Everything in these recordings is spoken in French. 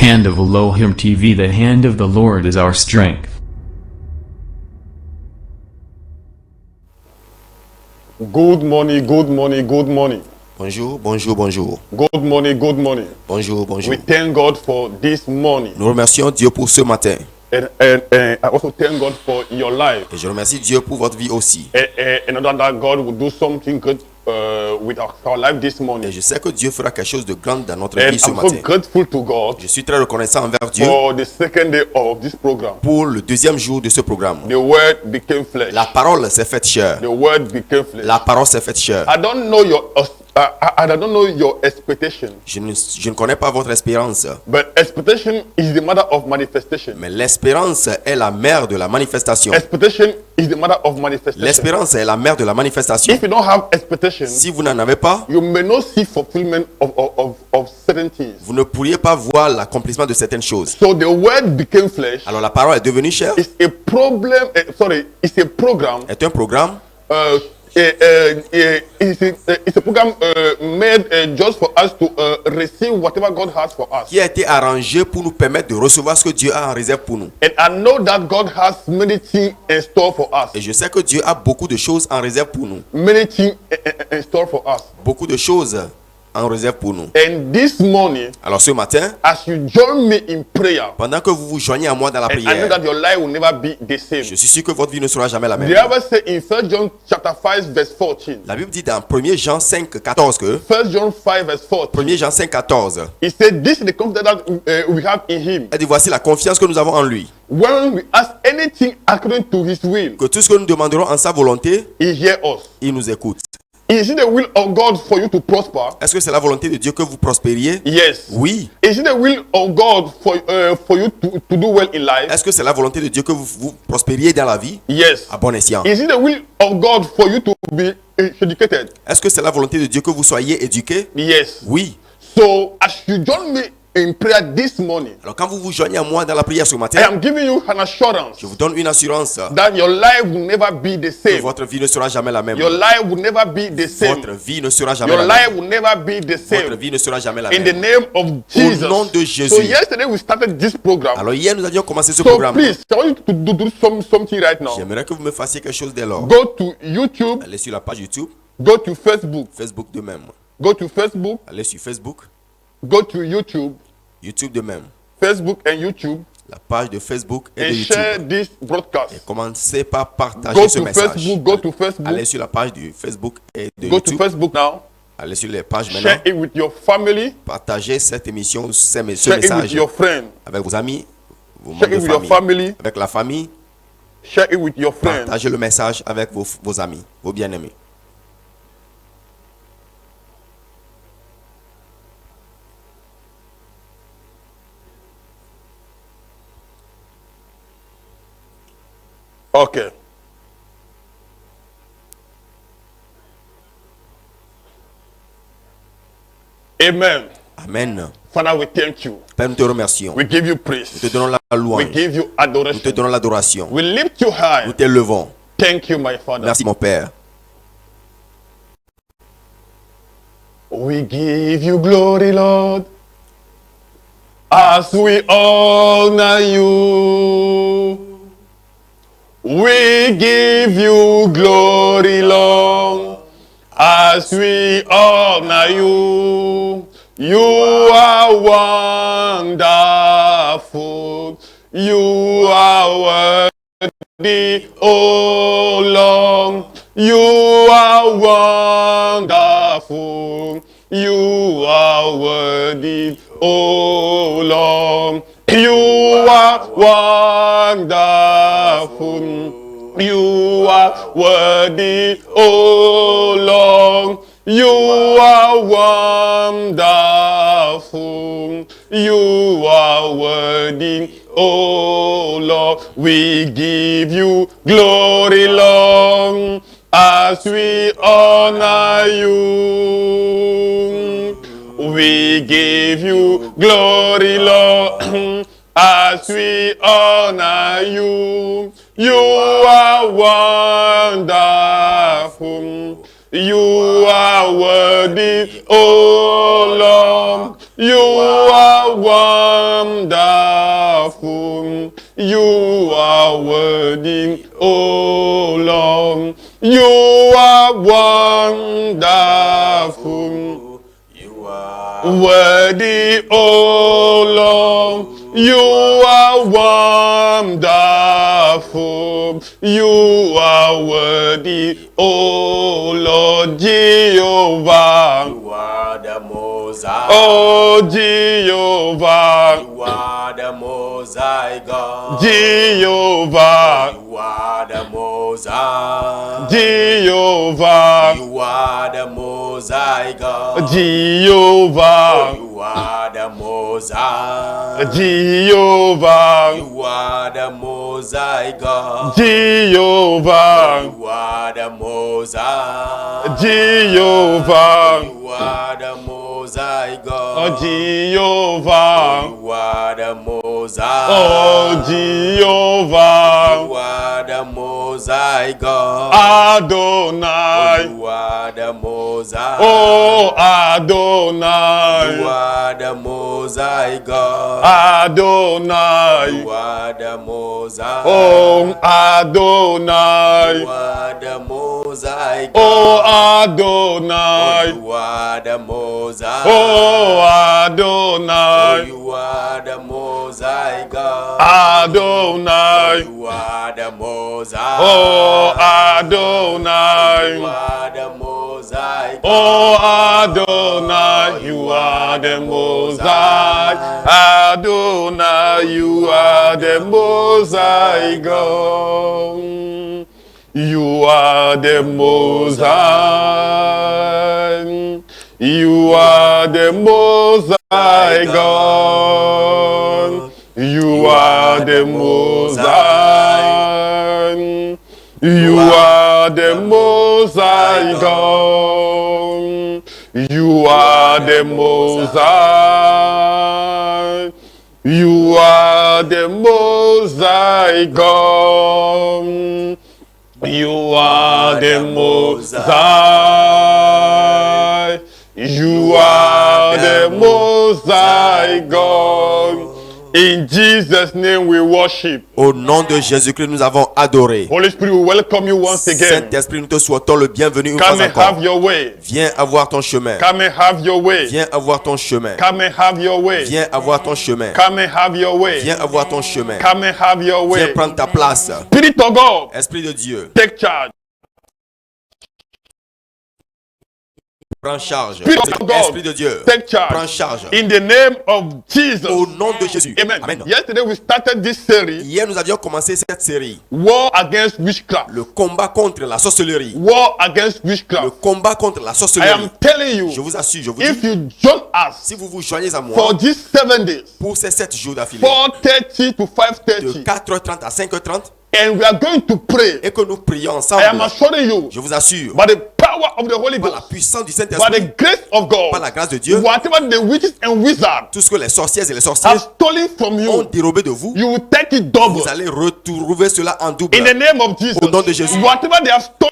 hand of Elohim TV. The hand of the Lord is our strength. Good morning, good morning, good morning. Bonjour, bonjour, bonjour. Good morning, good morning. Bonjour, bonjour. We thank God for this morning. Nous remercions Dieu pour ce matin. And I also thank God for your life. Et je remercie Dieu pour votre vie aussi. And that God will do something good with our life this morning. Et je sais que Dieu fera quelque chose de grand dans notre And vie ce I'm so matin. grateful to God Je suis très reconnaissant envers Dieu for the second day of this program. pour le deuxième jour de ce programme. The word became flesh. La parole s'est faite chair. The word became flesh. La parole s'est faite chair. I don't know your expectation. Je ne connais pas votre espérance, But expectation is the mother of manifestation. mais l'espérance est la mère de la manifestation. Expectation is the mother of manifestation. L'espérance est la mère de la manifestation. If you don't have expectation, Si vous n'en avez pas, you may not see fulfillment of certain things. vous ne pourriez pas voir l'accomplissement de certaines choses. So the word became flesh. Alors la parole est devenue chair. It's a problem. It's a program. Est un programme It's a program made just for us to receive whatever God has for us. qui a été arrangé pour nous permettre de recevoir ce que Dieu a en réserve pour nous. And I know that God has many things in store for us. Et je sais que Dieu a beaucoup de choses en réserve pour nous. Many things in store for us. Beaucoup de choses en réserve pour nous. And this morning, Alors ce matin, as you join me in prayer, pendant que vous vous joignez à moi dans la and I know prière, that your life will never be the same. je suis sûr que votre vie ne sera jamais la même. The Bible says in 1 John chapter 5 verse 14. La Bible dit dans 1 Jean 5, 14 que 1 John 5 verse 14. 1 Jean 5, 14, It said, "This is the confidence that we have in Him. elle dit voici la confiance que nous avons en lui. When we ask anything according to His will, Que tout ce que nous demanderons en sa volonté, He hears us." il nous écoute. Is it the will of God for you to prosper? Est-ce que c'est la volonté de Dieu que vous prospériez? Yes. Oui. Is it the will of God for you to do well in life? Est-ce que c'est la volonté de Dieu que vous prospériez dans la vie? Yes. À bon escient. Is it the will of God for you to be educated? Est-ce que c'est la volonté de Dieu que vous soyez éduqués? Yes. Oui. So as you join me in prayer this morning, Alors quand vous vous joignez à moi dans la prière ce I matin, am giving you an assurance je vous donne une assurance that your life will never be the que same. votre vie ne sera jamais la même. Your life will never be the same. Votre vie ne sera jamais Your la life même. will never be the Votre same. vie ne sera jamais la In the même. name of Jesus. Au nom de So Jésus. yesterday we started this program. Alors hier nous avions commencé ce So programme. please, I want you to do something right now. J'aimerais que vous me fassiez quelque chose dès lors. Go to YouTube. Allez sur la page YouTube, Go to Facebook. Facebook de même. Go to Facebook. Allez sur Facebook, Go to YouTube. YouTube de même. Facebook and YouTube. La page de Facebook et de And share YouTube. this broadcast. Commencez par partager Go ce to message. Facebook. Go to Facebook. Allez sur la page de Facebook et de Go to YouTube. Facebook now. Allez sur les pages maintenant. Share it with your family. Partagez cette émission, ce Share it with message your friends. avec vos amis, vos Share membres it de with your famille, family. avec la famille. Share it with your friends. Partagez le message avec vos amis, vos bien-aimés. Okay. Amen. Amen. Father, we thank you. Père, nous te remercions. We give you Nous praise. te donnons la We louange. give you Nous te adoration. donnons l'adoration. We lift you Nous high. t'élevons. Thank you, my Father. Merci mon Père. We give you glory, Lord, as we honor you. We give you glory, Lord, as we honor you. You are wonderful. You are worthy, oh Lord. You are wonderful. You are worthy, oh Lord. You are wonderful. You are worthy, oh Lord. You are wonderful. You are worthy, oh Lord. We give you glory, Lord, as we honor you. We give you glory, Lord, as we honor you. You are wonderful. You are worthy, oh Lord. You are wonderful. You are worthy, oh Lord. You are wonderful. You are Worthy, oh Lord. You are wonderful. You are worthy, oh Lord Jehovah. You are the Mosaic. Oh Jehovah. You are the Mosaic God. Jehovah. You are the Mosaic. Jehovah. You are the Mosaic God. Jehovah. You are the Mosaic. Jehovah. You are the Mosaic God. Jehovah. You are the Mosaic. Jehovah. You are the Mosaic God. Oh Jehovah. You are the Mosaic. Oh Jehovah. You are the Mosaic God. Adonai. You are the Mosaic. Oh You Adonai. are the Mosaic God. Adonai. You are the Mosaic. Oh You Adonai. are the Mosaic Oh God. Adonai. You are the Mosaic. Oh Adonai. You are the Mosaic God. Adonai. You are the Mosaic. Oh You Adonai. are the Mosaic. Oh Adonai, you are the Most High. Adonai, you are the Most High God. You are the Most High. You are the Most High God. You are the Most High. You are the Most High God. You are the Most High. You are the Most High God. You are the Most High. You are the Most High God. In Jesus' name we worship. Au nom de Jésus-Christ, nous avons adoré. Holy Spirit, we welcome you once again. Saint-Esprit, nous te souhaitons le bienvenu une Come fois and encore. have your way. Viens avoir ton chemin. Come and have your way. Viens avoir ton chemin. Come and have your way. Viens avoir ton chemin. Come and have your way. Viens avoir ton chemin. Come and have your Viens way. prendre ta place. Spirit of God, Esprit de Dieu, take charge. prends charge. Spirit of God, Esprit de Dieu, take prends charge. charge. In the name of Jesus. Au nom de Jésus. Amen. Amen. Yesterday we started this series, Hier, nous avions commencé cette série. War Against Witchcraft. Le combat contre la sorcellerie. War Against Le witchcraft. combat contre la I sorcellerie. am telling Je you, vous assure, je vous if dis, you join us si vous vous joignez à moi for these 7 days, pour ces 7 jours d'affilée, 4:30 to de 5:30, 4h30 à 5h30, and we are going to pray, et que nous prions I ensemble, am assuring you, je vous assure, by the power of the Holy par la Ghost, puissance du by Saint-Esprit, the grace of par la God, grâce de Dieu, whatever the witches and wizards tout ce que les sorcières et les sorciers have stolen from ont you, dérobé de vous, you will take it double. vous allez retrouver cela en double. In the name of Jesus, Au nom de Jésus. whatever they have stolen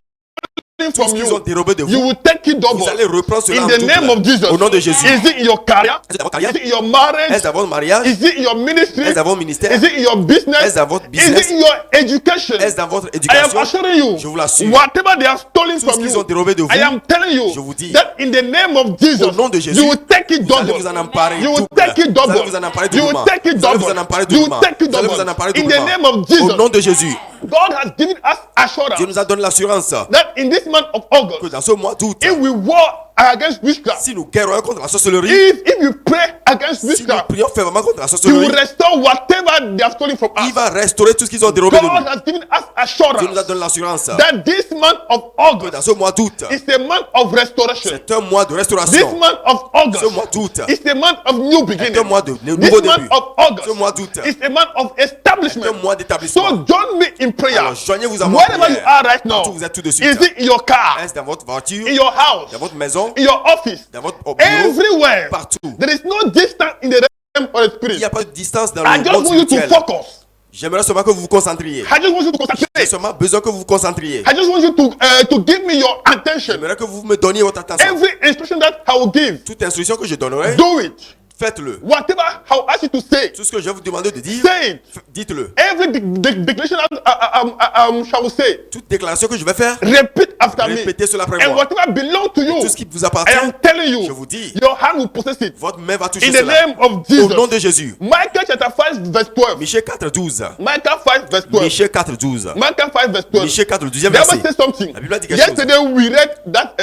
Tout ce from qu'ils ont you, dérobé de you vous, will take it double. vous allez reprendre cela In en the name of double. Jesus, Au nom de Jésus. is it in your career? Est-ce dans votre Is carrière? it in your marriage? Est-ce dans votre mariage? Is it in your ministry? Est-ce dans votre ministère? Is it in your business? Est-ce dans votre Is business? it in your education? Est-ce dans votre I am éducation? assuring you, Je vous l'assure. whatever they have stolen Tout ce from qu'ils ont you, dérobé de vous, I am telling je vous you dis, that in the name of Jesus, au nom de Jésus, you will take it vous allez double. vous en emparer You will double. take it Vous double. allez vous en emparer You will doublement. take it Vous allez double. vous en emparer You will doublement. take it Vous allez double. vous en emparer In the doublement. name of Au Jesus, nom de Jésus, God has given us assurance Dieu nous a donné l'assurance that in this month of que August, dans ce mois d'août, if we war against witchcraft, si nous guérons contre la sorcellerie, if you pray against si nous witchcraft, prions fermement contre la He will sorcellerie, restore whatever they have stolen from il us. va restaurer tout ce qu'ils ont dérobé de God nous. has given us Dieu nous a assurance donné l'assurance that this month of que August dans ce mois d'août, is a month of restoration. c'est un mois de This restauration. month of Ce mois August d'août is a month of new est beginning. un mois de This nouveau month début. of August Ce mois d'août is a month of est establishment. un mois d'établissement. So join me in prayer. Alors joignez-vous à moi en Wherever you prière. are right now, Partout où vous êtes tout de suite. is it in your car, Est-ce dans votre voiture, in your house, dans votre maison, in your office, dans votre bureau, everywhere? partout. There is no distance in the realm of the Il spirit. n'y a pas de distance dans I le just monde want you to spirituel. focus. J'aimerais seulement que vous vous concentriez. I just want you to J'ai concentrate. seulement besoin que vous vous concentriez. I just want you to give me your attention. J'aimerais que vous me donniez votre attention. Every instruction that I will give, Toute instruction que je donnerai, do it. faites-le. Whatever I ask you to say, Tout ce que je vais vous demander de dire, say it. dites-le. Every declaration shall say, Toute déclaration que je vais faire, repeat after me. répétez cela après And moi. whatever belongs to you, Tout ce qui vous I appartient, am telling je you, vous dis, your hand will possess it. votre main va toucher In the cela. name of Au Jesus. nom de Jésus. Michael chapter 5 verse 12. Michée 4, 12. Michael 5 verse 12. Michée 4, 12. Michael 5 verse 12. Michée 4, le 12e The Bible verset. says something. La Bible a dit quelque chose. Yesterday we read that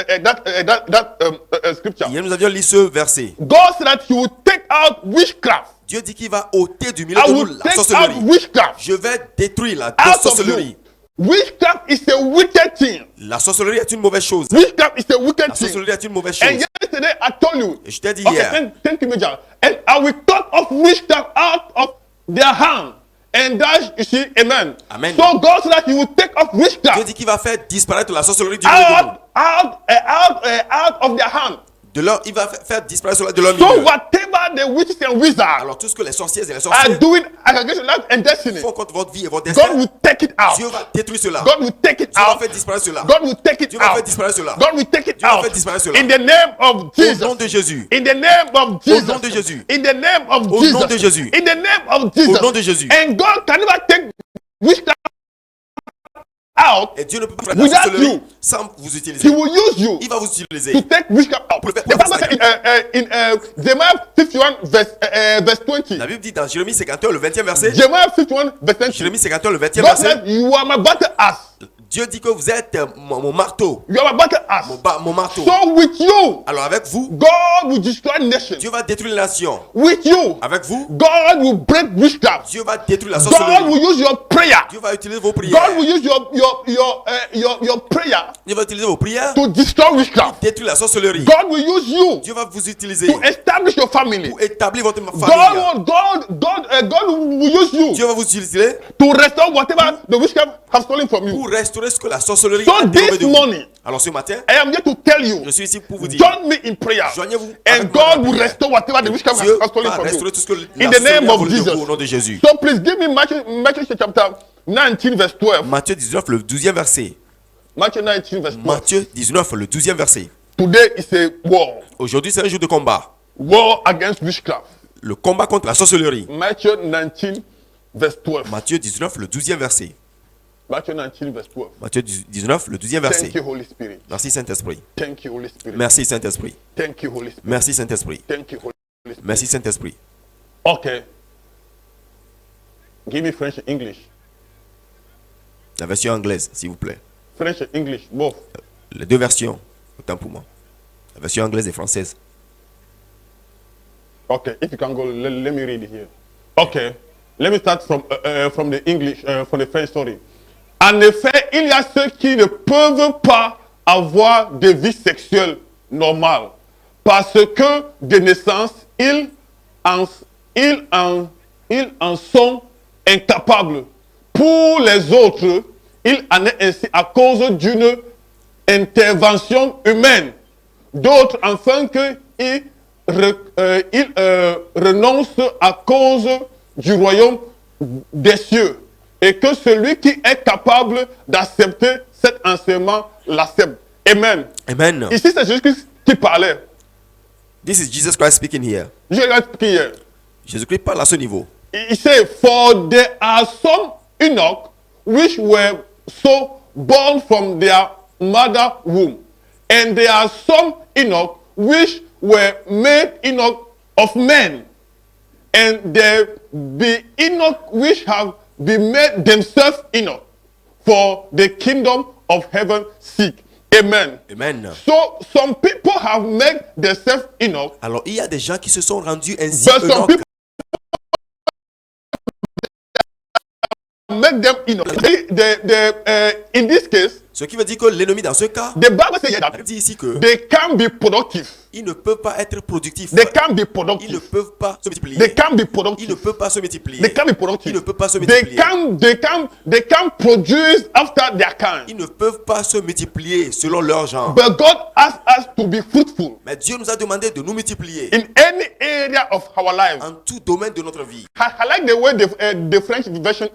scripture. Hier, nous avions lu ce verset. God said that he will take out witchcraft. Dieu dit qu'il va ôter du milieu I de nous will la take out sorcellerie. witchcraft Je vais détruire la out of you. sorcellerie. Witchcraft is a wicked thing. La sorcellerie est une mauvaise chose. Witchcraft is a wicked La thing. sorcellerie est une mauvaise And chose. yesterday I told you. Et je t'ai dit Okay, hier, thank you, Major. And I will cut off witchcraft out of their hand. And that, you see, amen. Amen. So God said that he will take off Dieu witchcraft dit qu'il va faire disparaître la sorcellerie du milieu de nous. out of their hand. Il va faire disparaître cela de leur So milieu. whatever the witches and wizards Alors tout ce que les sorcières et les are sorciers doing against your life and destiny, font contre votre vie et votre God destin, will take it out. Dieu va détruire cela. God will take it Dieu va out. faire disparaître cela. God will take it Dieu va faire out. disparaître cela. God will take it Dieu va out. faire disparaître cela. In the name of Au Jesus. nom de Jésus. In the name of Jesus. nom de Jésus. In the name of Au Jesus. nom de Jésus. In the name of Jesus. Au nom de Jésus. And God can never take witchcraft out. Et Dieu ne peut pas faire la Without sorcellerie you. sans vous He utiliser. will use you Il va vous utiliser. to take witchcraft out. Pour le faire- The Bible says in Jeremiah 51 verse 20. La Bible dit dans Jérémie 51, le 20e verset. Jeremiah 51 verse 20. Jérémie 51, le 20e God verset. said, you are my battle axe. Dieu dit que vous êtes mon marteau. You are my battle axe. Mon marteau. So with you, Alors avec vous, God will destroy nations. Dieu va détruire les nations. With you, Avec vous, God will break witchcraft. Dieu va détruire la God sorcellerie. will use your prayer. Dieu va utiliser vos prières. God will use your prayer Dieu va utiliser vos prières to destroy witchcraft. pour détruire la sorcellerie. God will use you Dieu va vous utiliser to establish your family. pour établir votre God famille. will use you Dieu va vous utiliser to restore whatever the witchcraft has stolen from you. pour restaurer ce que la sorcellerie So a dérobé this de vous. morning, Alors ce matin, I am here to tell you, je suis ici pour vous dire, join me in prayer, joignez-vous and avec moi dans God la will prière. restore whatever the witchcraft Dieu has stolen va from you. restaurer tout ce que la In the sorcellerie name a of volé de Jesus. vous au nom de Jésus. So please give me Matthew chapter 19 verse 12. Matthieu 19, le 12e verset. Matthew 19 verse 12. Matthieu 19, le 12e verset. Today is a war. Aujourd'hui, c'est un jour de combat. War against witchcraft. Le combat contre la sorcellerie. Matthew 19 verse 12. Matthieu 19, le 12e verset. Matthew 19 verse 12. Matthieu 19, le 12e Thank verset. you, Holy Spirit. Merci Saint-Esprit. Thank you, Holy Spirit. Merci Saint-Esprit. Thank you, Holy Spirit. Merci Saint-Esprit. Thank you, Holy Spirit. Merci Saint-Esprit. Okay. Give me French and English. La version anglaise, s'il vous plaît. French and English, both. Les deux versions, autant pour moi. La version anglaise et française. Okay, if you can go, let me read it here. Okay, let me start from the English, from the French story. En effet, il y a ceux qui ne peuvent pas avoir de vie sexuelle normale parce que de naissance, ils en sont incapables. Pour les autres, il en est ainsi à cause d'une intervention humaine. D'autres, enfin, qu'ils renoncent à cause du royaume des cieux. Et que celui qui est capable d'accepter cet enseignement l'accepte. Amen. Amen. Ici, c'est Jésus-Christ qui parlait. This is Jesus Christ speaking here. Jésus-Christ here. Jésus-Christ parle à ce niveau. He said, for there are some Enoch which were so born from their mother womb. And there are some Enoch which were made Enoch of men. And there be Enoch which have been made themselves Enoch for the kingdom of heaven seek. Amen. Amen. So some people have made themselves Enoch, Alors, il y a des gens qui se sont rendus ainsi. but some Enoch. people make them Enoch. In this case, Ce qui veut dire que l'ennemi, dans ce cas, the Bible says il that dit ici que they can be productive. ils ne peuvent pas être productifs. They can be Ils ne productive. peuvent pas se multiplier. They can be Ils ne productive. peuvent pas se multiplier. They can be Ils productive. ne peuvent pas se They multiplier. can produce after their kind. Ils ne peuvent pas se multiplier selon leur genre. But God asked us to be fruitful Mais Dieu nous a demandé de nous multiplier in any area of our lives. en tout domaine de notre vie. I like the way the French version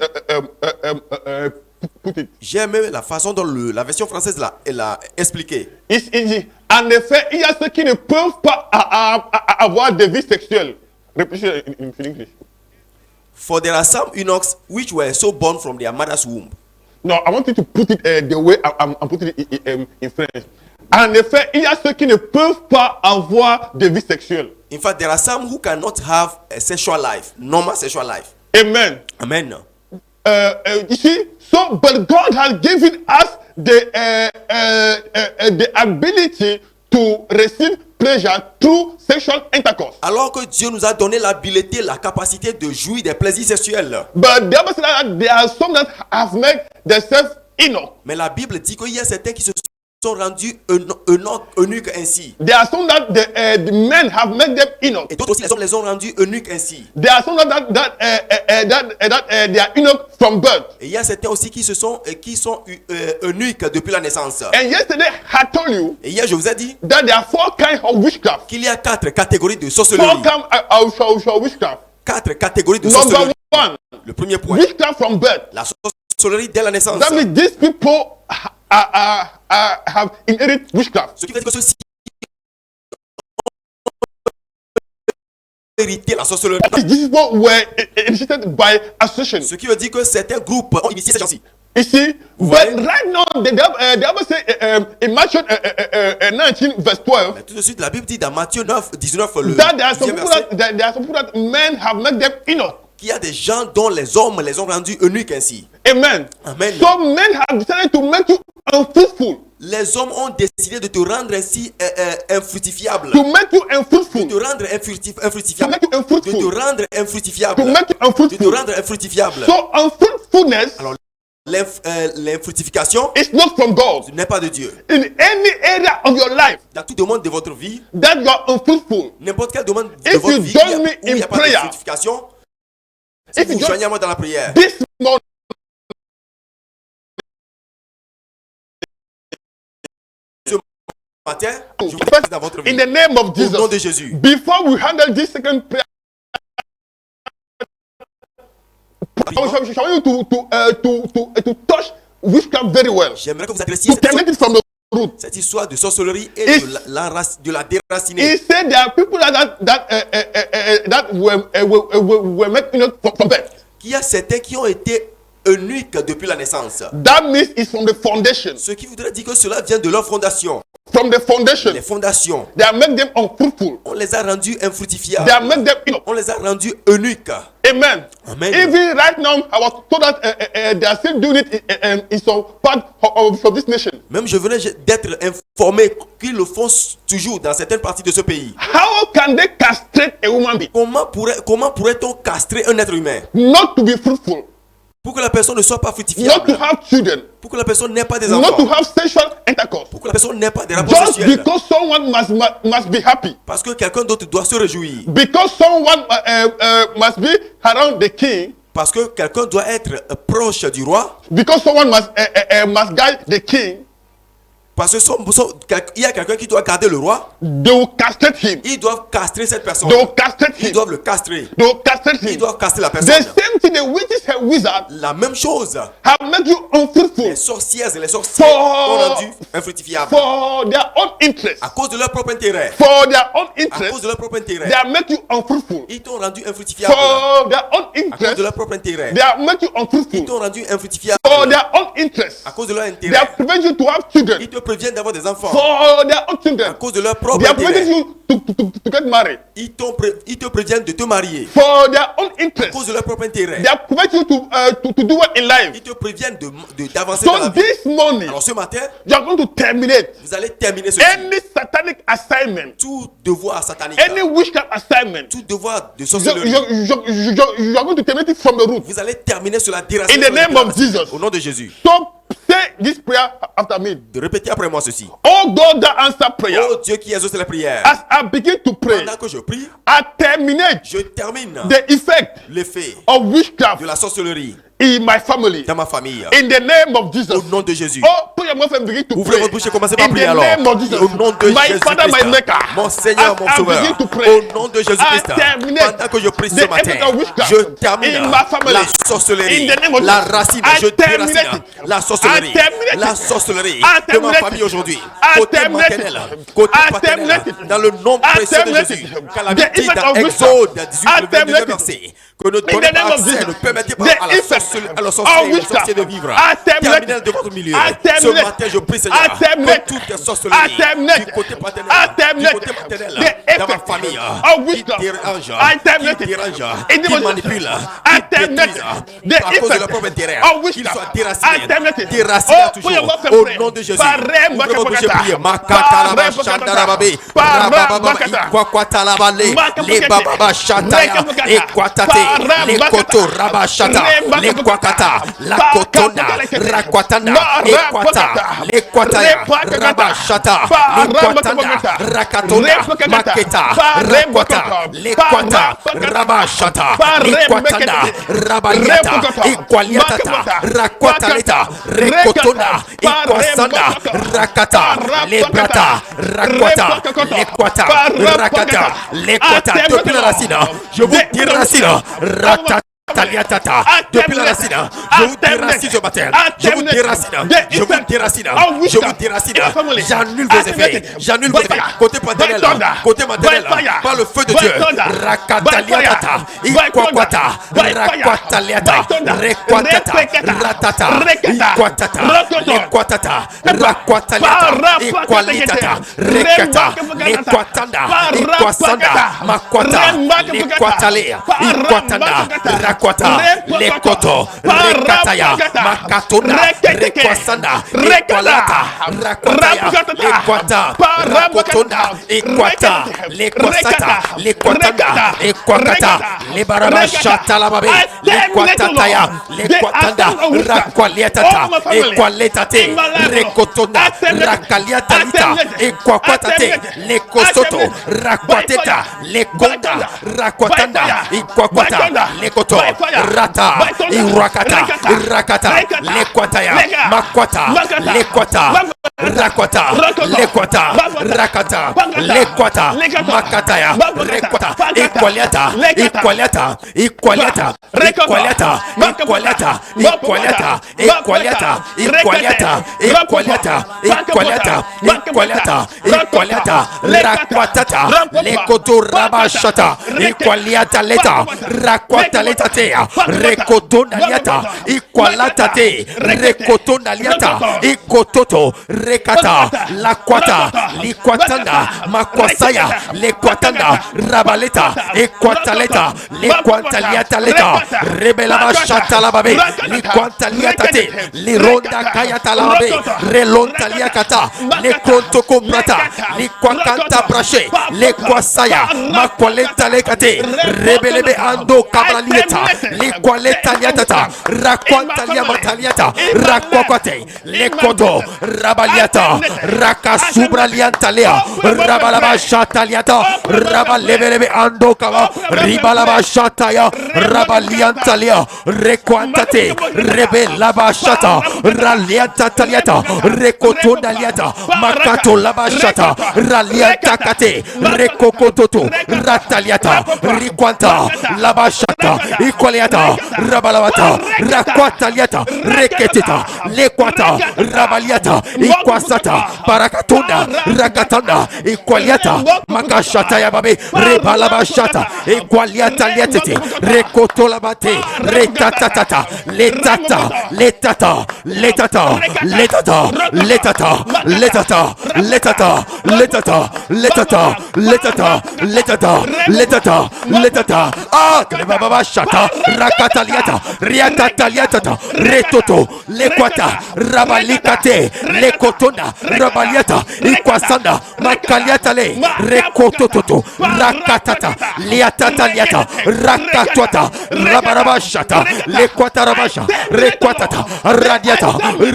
put it. J'ai aimé la façon dont la version française l'a expliqué. It's easy. En effet, il y a ceux qui ne peuvent pas avoir de vie sexuelle Repetition in English. For there are some eunuchs which were so born from their mother's womb. No, I want you to put it the way I'm putting it in French. En effet, il y a ceux qui ne peuvent pas avoir de vie sexuelle. In fact, there are some who cannot have a sexual life, normal sexual life. Amen. Amen. You see, so but God has given us the ability to receive pleasure through sexual intercourse. Alors que Dieu nous a donné l'habileté, la capacité de jouir des plaisirs sexuels. But the Bible says that there are some that have made themselves Enoch. Mais la Bible dit qu'il y a certains qui se sont rendus eunuques ainsi. There are some that the men have made them Enoch. Et d'autres aussi les hommes les ont rendus eunuques ainsi. There are some that they are Enoch from birth. Et il y a certains aussi qui sont eunuques depuis la naissance. And yesterday I told you Et hier je vous ai dit that there are 4 kinds of witchcraft. qu'il y a 4 catégories de 4 sorcellerie. kinds of witchcraft. 4 catégories de Number sorcellerie. 1, Le premier point, witchcraft from birth. la sorcellerie dès la naissance. That means these people have inherited witchcraft. Ce qui veut dire que ceux-ci ont hérité la sorcellerie. These people were initiated by association. Ce qui veut dire que certains groupes ont initié ces gens-ci. You see, but voyez? right now, the Bible says in Matthew 19 verse 12 Mais tout de suite, la Bible dit dans Matthieu 9, 19, le that there are some 10e people verset, there are some people that men have made them Enoch. qu'il y a des gens dont les hommes les ont rendus eunuques ainsi. Amen. Amen. So men have decided to make you unfruitful, Les hommes ont décidé de te rendre ainsi infructifiable. to make you De unfruitful, te rendre to infructifiable. make you De unfruitful, te rendre infructifiable. to make you De te unfruitful. rendre infructifiable. So unfruitfulness Alors, l'infructification is not from God. n'est pas de Dieu. In any area of your life Dans tout domaine de votre vie, that you are unfruitful, n'importe quel domaine de If votre you vie join me où il n'y a in pas de prayer, fructification, si if you vous join- joignez à moi dans la prière, this morning, matin, je vous prie dans votre vie. in the name of Au nom de Jesus, Jésus. before we handle this second prayer, I want you to touch witchcraft very well, J'aimerais que vous adressiez to terminate it from the root. cette histoire de sorcellerie et If- de la déraciner. He said there are people that were made from birth. Qu'il y a certains qui ont été eunuques depuis la naissance. That means it's from the foundation. Ce qui voudrait dire que cela vient de leur fondation. From the foundation, Les fondations, they are made them unfruitful. on les a rendus infructifiables. They are made them On les a rendus eunuques. Amen. Amen. Even right now, I was told that they are still doing it in some part of this nation. Même je venais d'être informé qu'ils le font toujours dans certaines parties de ce pays. How can they castrate a woman being? Comment pourrait-on castrer un être humain Not to be fruitful, pour que la personne ne soit pas not to fructifiable, have children, pour que la personne n'ait pas des not to enfants, have sexual intercourse. pour que la personne n'ait pas des rapports Just sexuels. because someone must be happy, Parce que quelqu'un d'autre doit se réjouir. because someone must be around the king, Parce que quelqu'un doit être proche du roi. because someone must guide the king. Parce que il y a quelqu'un qui doit garder le roi. They will castrate him. Ils doivent castrer cette personne. They will castrate Ils him. doivent le castrer. They will castrate Ils him. doivent castrer la The personne. same thing the witches and wizards La même chose. have made you unfruitful Les sorcières et les sorciers For- ont rendu infructifiables. for their own interest. À cause de leur propre intérêt. For their own À interest, cause de leur propre intérêt. they have made you unfruitful. Ils t'ont rendu infructifiable. For their own À cause interest, de leur propre intérêt. they have made you Ils unfruitful. t'ont rendu infructifiable. For their own interest, À cause de leur they intérêt. have prevented you to have children. Ils te préviennent d'avoir des enfants. For their own À children, cause de leur propre they have prevented intérêt. you to get married. Ils te préviennent de te marier. For their own À interest, cause de leur propre intérêt. they have prevented you to do well in life. Ils te préviennent d'avancer dans la So vie. this morning, Alors ce matin, you are going to terminate vous allez terminer ceci. any satanic assignment, Tout devoir satanique, any witchcraft assignment. tout devoir de You sorcellerie, are going to terminate it from the root. vous allez terminer sur la In déracinement. the name of Jesus. Au nom de Jésus. So say this prayer after me. De répéter après moi ceci. Oh God that answer prayer. Oh Dieu qui exauce les prières. As I begin to pray, Pendant que je prie, I terminate je termine the effect l'effet of witchcraft de la sorcellerie in my family. dans ma famille. In the name of Jesus. Au nom de Jésus. Oh, put your mouth and begin to Ouvrez pray. votre bouche et commencez par In prier the alors. name of Jesus. Au nom de My Jésus Father, my Christ. Maker. Mon Seigneur, As mon I Sauveur. begin to pray, Au nom de Jésus I Christ. terminate Pendant que je prie the ce matin, effect of witchcraft je termine in my family. la sorcellerie. In the name of La Jesus. racine, I je terminate déracine it. la sorcellerie. I la sorcellerie I de ma terminate famille it. aujourd'hui. I Côté terminate maternel, it. côté I paternel, terminate it. dans le nom I précieux de terminate Jésus. it. Car la The Bible dit effect dans of Exode witchcraft. 18, I le 22 terminate it. verset, que ne In donnez the name pas of accès, Jesus. ne permettez pas The à la effect sorcière of et au sorcier de witchcraft. vivre. I terminate Terminal it. de votre milieu. I Ce terminate. matin, je prie, I Seigneur, terminate. que toutes les I sorcelleries terminate. du côté paternel, I du terminate. côté maternel, The dans ma effect famille, of qui witchcraft. dérange, I terminate qui it. dérange, In the qui name of manipule, Jesus. I qui terminate détruise, it. The à cause de leur effect propre intérêt, of qu'ils witchcraft. soient I déracinés, terminate it. déracinés à Oh, put your toujours, mouth and au pray. nom de Jésus. Parem Ouvrez votre bouche et bakapakata. priez. Parem Makatalaba bakapakata. shandarababe, Parem rabababa, bakapakata. ikwakwatalabale, Makapakete. lebababa shataya, Rekapakata. ekwatate, Parem lekoto bakata. rabashata, Rem bakapakata. lekwakata, lakotona, Pakapakata. rakwatanda, Mara ekwata, pakata. lekwataya, Repakakata. rabashata, Parem lekwatanda, bakapakata. rakatona, Repakakata. maketa, Parem rakwata, bakapakata. lekwata, Parapakata. rabashata, Parem lekwatanda, bakapakata. rabaliata, Repakata. ekwaliatata, Makapakata. rakwataleta, Pakata. rekotona, Rekata. ekwasanda, Parem rakata, Parapakata. lebrata, rakwata, Repakakata. lekwata, Parapakata. rakata, lekwata, I depuis la racine, je vous déracine, ratata. Taliatata, depuis la racine, je vous déracine ce matin, je vous déracine, je vous déracine, je vous déracine, j'annule vos effets, j'annule vos effets, côté paternel, côté maternel, par le feu de Dieu, rakataliatata, ikwakwata, rakwataliata, rekwatata, ratata, ikwatata, lekwatata, rakwataliata, ikwalitata, rekata, lekwatanda, ikwasanda, makwata, lekwatalea, ikwatanda, rakwata, lekoto, rekataya, makatona, rekwasanda, ikwalata, rakwataya, lekwata, rakotona, ikwata, lekwasata, lekwatanda, ikwakata, lebarabashata lababe, lekwatataya, lekwatanda, rakwaliatata, ikwaletate, rekotona, rakaliatalita, ikwakwatate, lekosoto, rakwateta, lekonda, rakwatanda, ikwakwata, lekoto, rata, irakata, irakata, lekwataya, makwata, lekwata, rakwata, lekwata, rakata, lekwata, makataya, rekwata, ikwaliata, ikwaliata, ikwaliata, ikwaliata, ikwaliata, ikwaliata, ikwaliata, ikwaliata, ikwaliata, ikwaliata, ikwaliata, ikwaliata, rakwatata, lekoto rabashata, ikwaliata leta, rakwata leta tea, rekodona liata, ikwalata te, rekodona liata, ikototo, rekata, lakwata, likwatanda, makwasaya, lekwatanda, rabaleta, ikwataleta, likwantaliata leta, rebelaba shata lababe, likwantaliata te, lironda kayata lababe, relonta liakata, lekonto kombrata, likwakanta brashe, lekwasaya, makwaleta lekate, rebelebe ando kabralieta, likwaleta liatata, rakwanta liamataliata, rakwakwate, lekoto, rabaliata, rakasubra liantalea, rabalaba shataliata, rabalebelebe ando kava, ribalaba shataya, rabaliantalea, rekwantate, rebelaba shata, ralianta taliata, rekotunda liata, makato laba shata, ralianta kate, rekokototo, rataliata, rikwanta, laba shata, ikwaliata, rabalabata, rakwataliata, reketita, lekwata, rabaliata, ikwasata, parakatunda, rakatanda, ikwaliata, makashata ya babe, rebalabashata, ikwaliata liatete, rekotolabate, retatata, letata, letata, letata, letata, letata, letata, letata, letata, letata, letata, letata, letata, letata, ah, krebabashata, rakataliata, riatataliata, retoto, lekwata, rabalikate, lekotona, rabaliata, ikwasanda, makaliatale, rekototo, rakatata, liatataliata, rakatwata, rabarabashata, lekwata rabasha, rekwatata, radiata,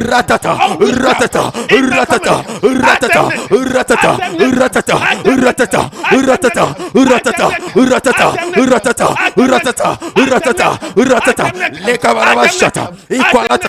ratata, ratata, ratata, ratata, ratata, ratata, ratata, ratata, ratata, ratata, ratata, ratata, ratata, ratata, lekabarabashata, ikwalata.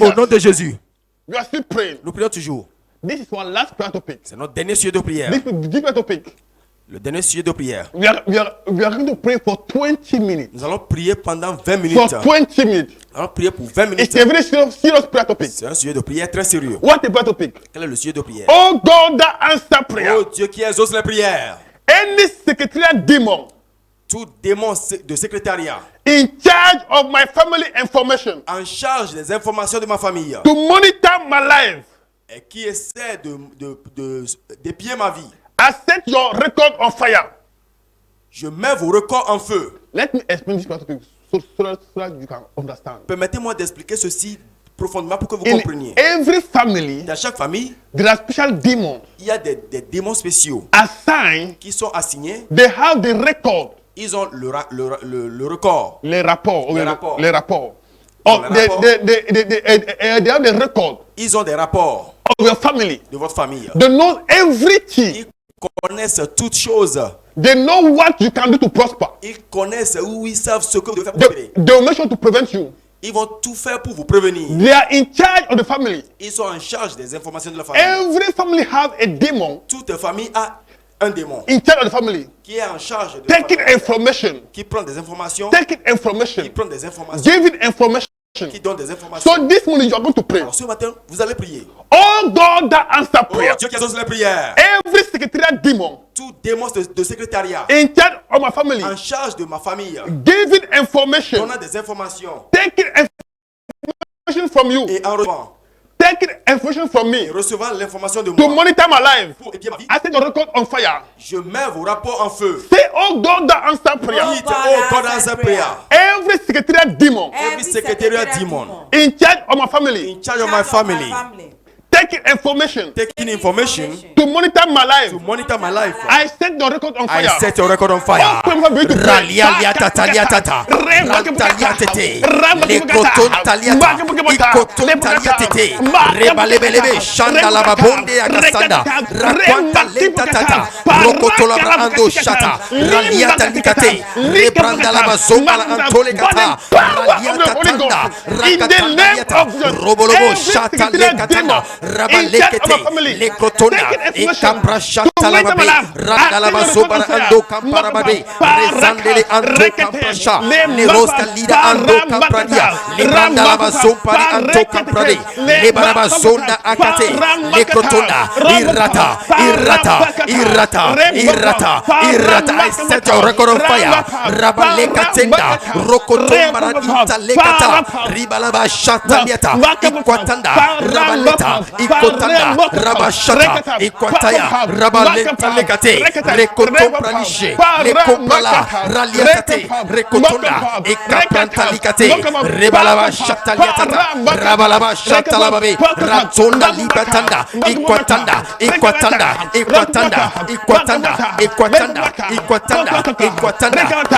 Au nom de Jésus, You are still praying. nous prions toujours. This is one last prayer topic. C'est notre dernier sujet de prière. This is the different topic. Le dernier sujet de prière. We are going to pray for 20 minutes. Nous allons prier pendant 20 minutes. For 20 minutes. Nous allons prier pour 20 minutes. It's a very serious prayer topic. C'est un sujet de prière très sérieux. What a prayer topic? Quel est le sujet de prière? Oh God, that answer prayer. Oh Dieu qui exauce les prières. Any secretariat demon Tout démon de secrétariat in charge of my family information en charge des informations de ma famille to monitor my life, et qui essaie d'épier ma vie. I set your record on fire. Je mets vos records en feu. Let me explain this prayer topic so that you can understand. Permettez-moi d'expliquer ceci profondément pour que vous In compreniez. every family, Dans chaque famille, there are special demons il y a des démons spéciaux assigned. qui sont assignés. They have the record, Ils ont le record. les rapports, Les rapports. les rapports. Oh, Les rapports. they have the record Ils ont des rapports of your family. de votre famille. They know everything. Ils connaissent toutes choses. They know what you can do to prosper. Ils connaissent où ils savent ce que vous devez faire pour prospérer. They will make sure to prevent you. Ils vont tout faire pour vous prévenir. They are in charge of the family. Ils sont en charge des informations de la famille. Every family have a demon Toute famille a un démon in charge of the family. qui est en charge de la Taking famille, information. qui prend des informations, Taking information. qui prend des informations, Giving information. qui donne des informations. So this morning you are going to pray. Alors ce matin, vous allez prier. Oh God, that answer Oh prayer. Dieu qui exauce les prières. Every secretariat demon Tout démon de secrétariat in charge of my family. en charge de ma famille, Giving information. donnant des informations Taking information from you. et en recevant Taking information from me et recevant l'information de to moi monitor my life. pour épier ma vie. I set your record on fire. Je mets vos rapports en feu. Say, oh God, that answer prayer. Dites, oh God, answer prayer. Every secretariat demon Every secretariat demon in charge of my family. in charge of my family, Taking information taking information to monitor my life. to monitor my life. I set your record on I fire. set your record on fire. Ralia liatata liatata. Rantalia tete. Lekoton taliata. Ikoton talia tete. Rebalebelebe. Shanda la babonde agasanda. Rakwanta lenta tata. Rokotola ando shata. Raliata likate. Rebranda la bazonga la antole kata. Raliata tanda. Rakata liata. Robolobo shata lekatanda. Rabalekete. Lekotona. Ikambra shata la babe. Randa la bazobara ando kampara babe. Rezandele ando kamprasha. Neroska lida ando kampradia. Lebranda la bazompari ando kamprade. Lebaraba zonda akate. Lekotona. Irata. I set your record on fire. Rabalekatenda. Rokotombara ita lekata. Ribalaba shata liata. Ikwatanda. Rabaleta. Ikotanda. Rabashata. Ikwataya. Rabaleta lekate. Rekotompranishe. Lekompala. Raliatate. Rekotonda. Ikaprantalikate. Rebalaba shata liatata. Rabalaba shata lababe. Ratonda libatanda. Ikwatanda.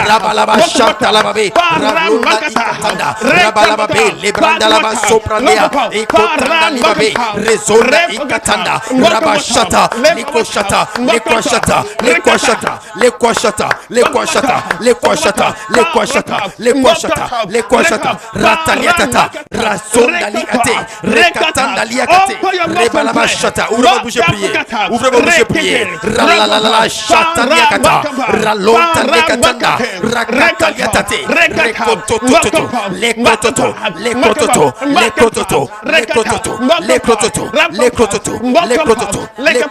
Rabalaba shata lababe. Rablunda ikatanda. Rabalababe. Lebranda laba soprandea. Ikotanda libabe. Rezonda ikatanda. Rabashata. Lekwashata. Rataliatata. Rasonda liate. Rekatanda liakate. Rebalaba shata. Ouvrez vos bouches prier. Ralalala shata liakata. Ralonta lekatanda. Rakata liatate. Rekototo. Lekototo.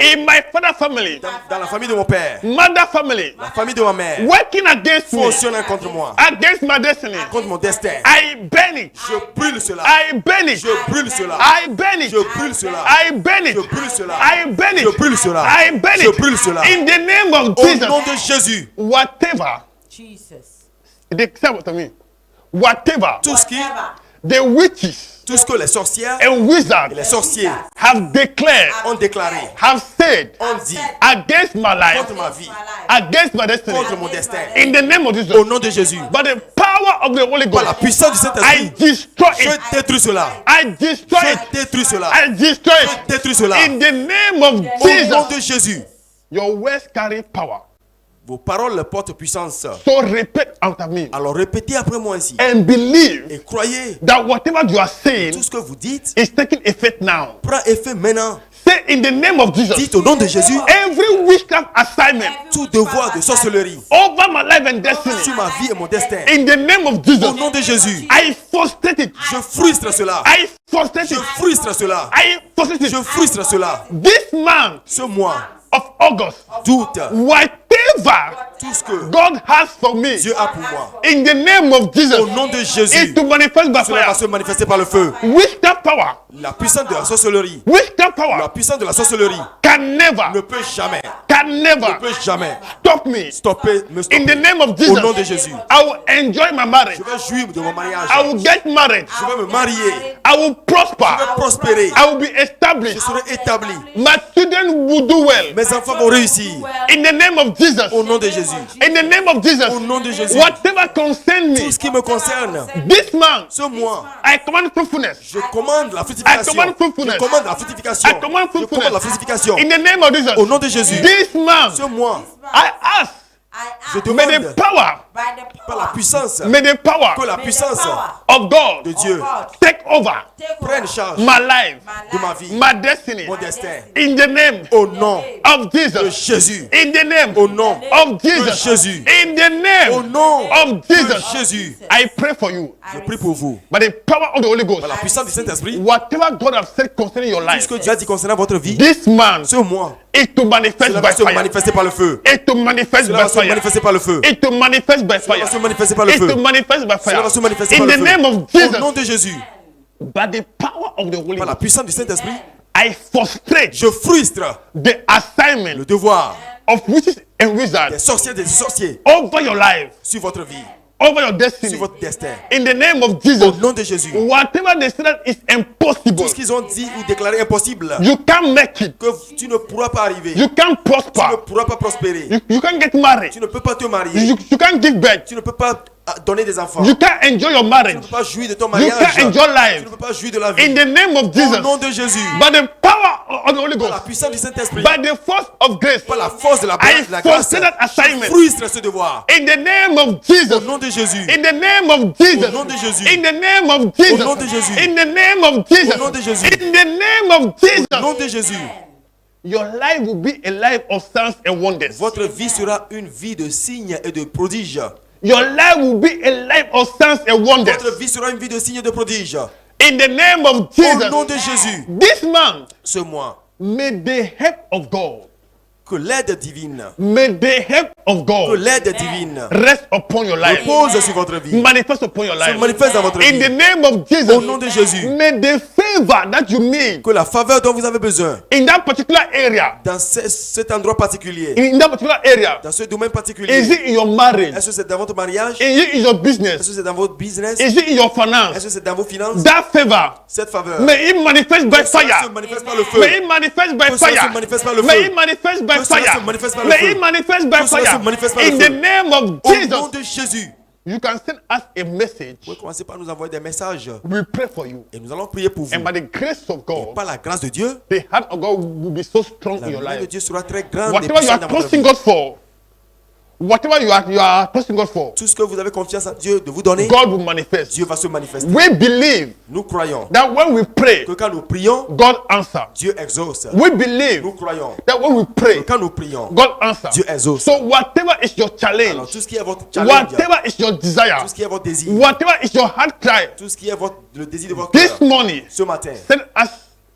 in my father family, dans la famille de mon père, mother family, la famille de ma mère, working against me, fonctionnent contre moi, against my destiny, contre mon destin. I burn it. Je brûle cela. I burn it. Je brûle cela. I burn it. Je brûle cela. I burn it. Je brûle cela. I burn it. Je brûle cela. I burn Je it. brûle cela. In the name of Au Jesus. nom de Jésus, Whatever. Jesus. They say what to me. Whatever tout ce qui, the witches tout ce que les sorcières and et wizards les sorciers have declared, ont déclaré, have said ont dit against my life, contre ma vie, against my destiny, contre mon destin, in the name of Jesus, au nom de Jésus, by the power of the Holy par la Ghost, puissance du I Saint-Esprit, destroy je it. détruis cela. I destroy Je it. détruis cela. I destroy Je it. détruis cela. In the name of Au nom Jesus, de Jésus, your words carry power. vos paroles portent puissance. So repeat after me Alors répétez après moi ainsi and believe et croyez that whatever you are saying tout ce que vous dites is taking effect now. prend effet maintenant. Say in the name of Jesus, Dites au nom de Jésus every witchcraft assignment tout devoir de sorcellerie over my life and destiny, sur ma vie et mon destin. in the name of Au Jesus, nom de Jésus, I frustrate it. je frustre cela. I frustrate Je it. frustre cela. I frustrate Je it. frustre cela. This month Ce mois of August, d'août, whatever tout ce que God has for me, Dieu a pour moi, in the name of Jesus, au nom de is Jésus, to manifest by cela va fire. se manifester par le feu. Witchcraft power, La puissance de la sorcellerie, witchcraft la power puissance de la sorcellerie can never, ne peut jamais, can ne never peut jamais stop me. stopper, me In stopper. the name of Au nom de Jesus, Jésus, I will enjoy my marriage. je vais jouir de mon mariage. I will get married. Je vais me marier. I will Je vais prosper. prospérer. I will be Je established. serai établi. My children will do well. Mes enfants vont réussir. In the name of Jesus. Au nom de Jésus. In the name of Jesus. Au nom de Jésus. Whatever concern Tout me, ce qui me concerne, this month, ce mois, I command fruitfulness. je commande la fructification. I command fruitfulness. Je commande la fructification. I command Je commande la fruitfulness. fructification. In the name of Jesus. Au nom de Jésus. This month, Ce mois, I ask, je may the demande power, By the par la puissance may the power que la puissance of God de Dieu take over prenne charge my life, de ma vie, my destiny. mon destin. In the name Au nom of de Jesus. Jésus. In the name Au nom of de Jesus. Jésus. In the Au name nom of de Jesus. Jésus. I pray for you. Je prie pour vous. By the power of the Holy Ghost. Par la puissance du Saint-Esprit, Whatever God has said concerning your tout life, ce que Dieu a dit concernant votre vie, this man ce mois, is to manifest cela by va se fire. manifester par le feu. It to manifest Cela by va se fire. manifester par le feu. It to manifest by Cela fire. va se manifester par le It to feu. manifest by Cela fire. va se manifester In par le the feu. name of Au nom Jesus, de Jésus, by the power of the Holy par la Ghost, puissance du Saint-Esprit, I frustrate je frustre the assignment le devoir of witches and des wizards sorciers et des sorciers over your life, sur votre vie, over your destiny. sur votre destin. In the name of Au Jesus, nom de Jésus, whatever they say that is impossible, tout ce qu'ils ont dit ou déclaré impossible, you can't make it. que tu ne pourras pas arriver, You can't tu ne prosper. pourras pas prospérer, You can't get married. tu ne peux pas te marier, You can't give birth. tu ne peux pas donner des enfants, You can't enjoy your tu marriage. ne peux pas jouir de ton You mariage, can't enjoy tu life. ne peux pas jouir de la In vie. the name of Au Jesus, nom de Jésus, by the power of the Holy par la Ghost, puissance du Saint-Esprit, by the force of grace, par la force de la I grâce, frustrate that assignment. frustre ce devoir. In the name of Au Jesus, nom de Jésus, in the name of Jesus, Au nom de Jésus. in the name of Jesus, Au nom de Jésus. in the name of Jesus, Au nom de Jésus. in the name of au nom Jesus, de Jésus, your life will be a life of signs and wonders. votre vie sera une vie de signes et de prodiges. Your life will be a life of signs and wonders. Votre vie sera une vie de signes et de prodiges. In the name of Au nom Jesus, de Jésus, this month, ce mois, may the help of God, que l'aide divine, may the help of que God l'aide divine rest upon your life, repose sur votre vie, manifest upon your se life. manifeste dans votre In the vie. name of Au nom Jesus, de Jésus, may the favor that you need que la faveur dont vous avez besoin in that particular area, dans cet endroit particulier, in that particular area, dans ce domaine is particulier, it in your marriage? est-ce que c'est dans votre mariage? Is it in your Est-ce business? que c'est dans votre business? Is it in your Est-ce finance? que c'est dans vos finances? That favor, Cette faveur, may it manifest by que cela se fire. manifeste par le feu. May it manifest by Que cela fire. se manifeste par le May feu. it manifest by Que cela fire. se manifeste par le May feu. it manifest by Que cela fire. se manifeste par le In feu. the name of Au nom Jesus, de Jésus, you can send us a message. vous pouvez commencer par nous envoyer des messages We pray for you. et nous allons prier pour vous. And by the grace of God, Par la grâce de Dieu, the hand of God will be so strong la in your main de life. Dieu sera très grande et Whatever you puissante are dans votre trusting vie. God for, whatever you are trusting God for, Tout ce que vous avez confiance à Dieu de vous donner, God will manifest. Dieu va se manifester. We believe Nous croyons that when we pray, que quand nous prions, God answers. Dieu exauce. We believe Nous croyons that when we que pray, quand nous prions, God answers. Dieu exauce. So whatever is your Alors challenge, tout ce qui est votre challenge, whatever is your desire, tout ce qui est votre désir, whatever is your heart cry, tout ce qui est le désir de votre this cœur, morning, ce matin, send us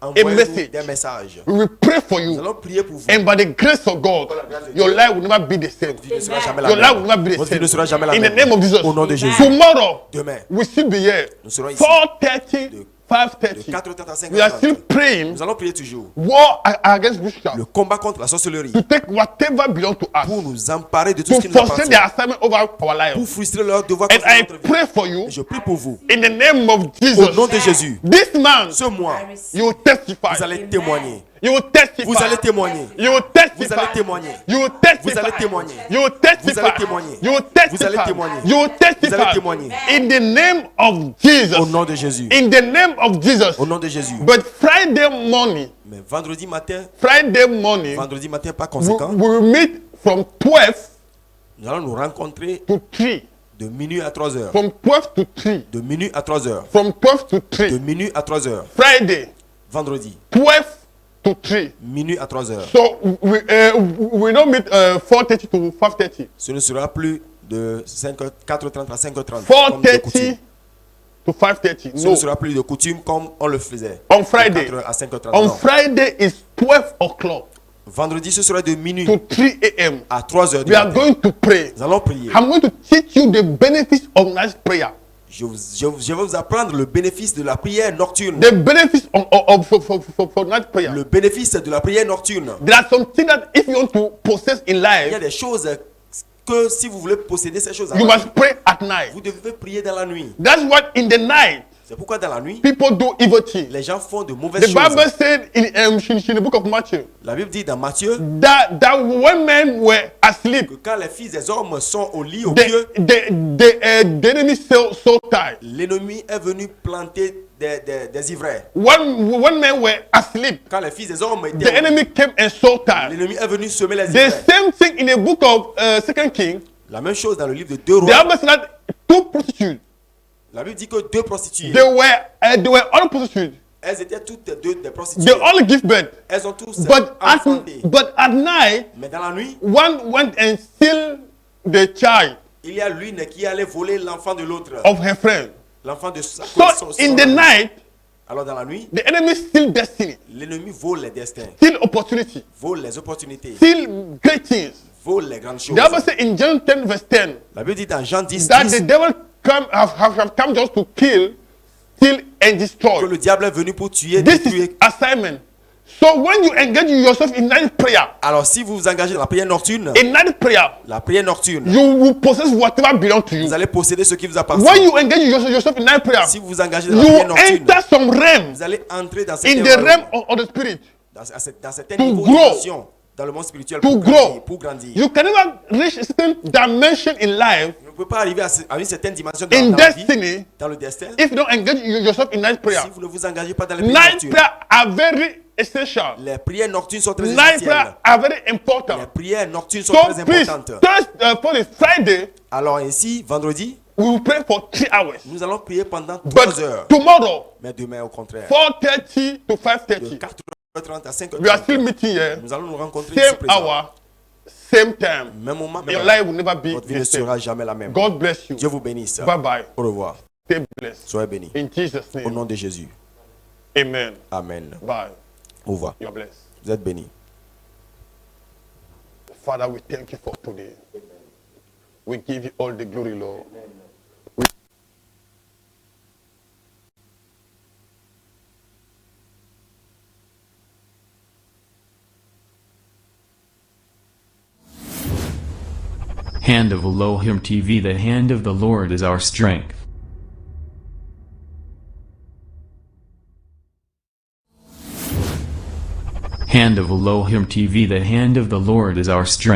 envoyez-nous message. des messages. We will pray for Nous you. allons prier pour vous. And by the grace of God, your life will never be the same. Votre vie ne sera jamais la Your life will même. never be the Votre vie ne same. sera jamais la In the même. name of Jesus. Au nom de Jésus. Tomorrow, Demain, we still be here. nous serons ici. 4:30, De 5:30. 4h30 à We are still 5h30. praying Nous allons prier toujours. war against witchcraft. Le combat contre la sorcellerie. To take whatever belongs to us. Pour nous emparer de tout To ce qui nous frustrate appartient. their assignment over our Pour life. frustrer leur devoir And contre I notre vie. pray for you Et je prie pour vous. in the name of Au nom Jesus. de Jésus. This man, Ce mois, you will testify. vous allez témoigner. You will testify. Vous allez témoigner. You will testify. Vous allez témoigner. You will testify. Vous allez témoigner. You will testify. Vous allez témoigner. You will testify. Vous allez témoigner. You will testify. Vous allez témoigner. In the name of Jesus. Au nom de Jésus. In the name of Jesus. Au nom de Jésus. But Friday morning, Mais vendredi matin par we conséquent, will meet from 12 nous allons nous rencontrer to 3. de minuit à 3 heures. From 12 to 3. De minuit à 3 heures. From 12 to De 3. minuit à 3 heures. Friday, Vendredi, 12 to 3. minuit à 3 heures. So we don't meet 4:30 to 5:30. Ce ne sera plus de 4h30 à 5h30. comme de 4:30 coutume. to 5:30. Ce No. ne sera plus de coutume comme on le faisait. On De Friday. 4h à 5h30. On non. Friday is 12 o'clock Vendredi, ce sera de minuit to 3 a.m. à 3 heures du We are matin. going to pray. Nous allons prier. I'm going to teach you the benefits of night prayer. Je vais vous apprendre le bénéfice de la prière nocturne. The benefits for night prayer. Le bénéfice de la prière nocturne. There are some things that if you want to possess in Il y a life, des choses que si vous voulez posséder ces choses, you must pray at night. vous devez prier dans la nuit. That's what in the night C'est pourquoi dans la nuit, people do evil things. les gens font de mauvaises The Bible choses. said in the book of Matthew La Bible dit dans Matthieu that when men were asleep, que quand les fils des hommes sont au lit, au pieu, the enemy so tight. l'ennemi est venu planter des ivraies. When men were asleep, Quand les fils des hommes the étaient au lit, enemy came and so tight. l'ennemi est venu semer les The ivraies. same thing in the book of 2 Kings. La même chose dans le livre de 2 The rois. Bible said that two prostitutes, La Bible dit que 2 prostituées, they were all prostitutes. elles étaient toutes deux des prostituées. They all give birth. Elles ont tous enfanté. But at night, Mais dans la nuit, one went and steal the child il y a l'une qui allait voler l'enfant de l'autre. of her friend. L'enfant de sa So in the night, Alors dans la nuit, the enemy steal destiny, l'ennemi vole les destins, steal opportunity, vole les opportunités, steal great things. vole les grandes choses. The Bible says in John 10 verse 10 La Bible dit dans Jean 10, that 10 the devil have come just to kill, steal and que destroy. le diable est venu pour tuer, This détruire. is assignment. So when you engage yourself in night prayer, Alors si vous vous engagez dans la prière nocturne, in night prayer, you will possess whatever belongs to you. vous allez posséder ce qui vous appartient. When you engage yourself in night prayer, Si vous vous engagez dans la you prière will nocturne, enter some realms vous allez entrer dans in certains the realm royaumes, of the spirit. dans certains to niveaux grow, d'évolution, dans le monde spirituel To grow. pour grandir. You can never reach a certain dimension in life, Vous ne pouvez pas arriver à une certaine dimension dans in la vie, destiny, dans le destin, if you don't engage yourself in night prayer. si vous ne vous engagez pas dans les prières Night nocturnes. prayer are very essential. Les prières nocturnes sont très Night essentielles. prayer are very Les important. prières nocturnes sont So très please, importantes. for the Friday, Alors ainsi, vendredi, we will pray for 3 hours. nous allons prier pendant 3 heures. But tomorrow, Mais demain, au contraire, 4:30 to de 5:30, 4h30 à 5h30, we are still meeting here. nous allons nous rencontrer ici Same présent. hour, same time. Même moment, même Your heure. life will never be Votre vie ne the same. sera jamais la même. God bless you. Dieu vous bénisse. Bye bye. Au revoir. Stay blessed. Soyez bénis. In Jesus' Au name. nom de Jésus. Amen. Amen. Bye. Au revoir. You're blessed. Vous êtes bénis. Father, we thank you for today. We give you all the glory, Lord. Hand of Elohim TV. The hand of the Lord is our strength. Hand of Elohim TV. The hand of the Lord is our strength.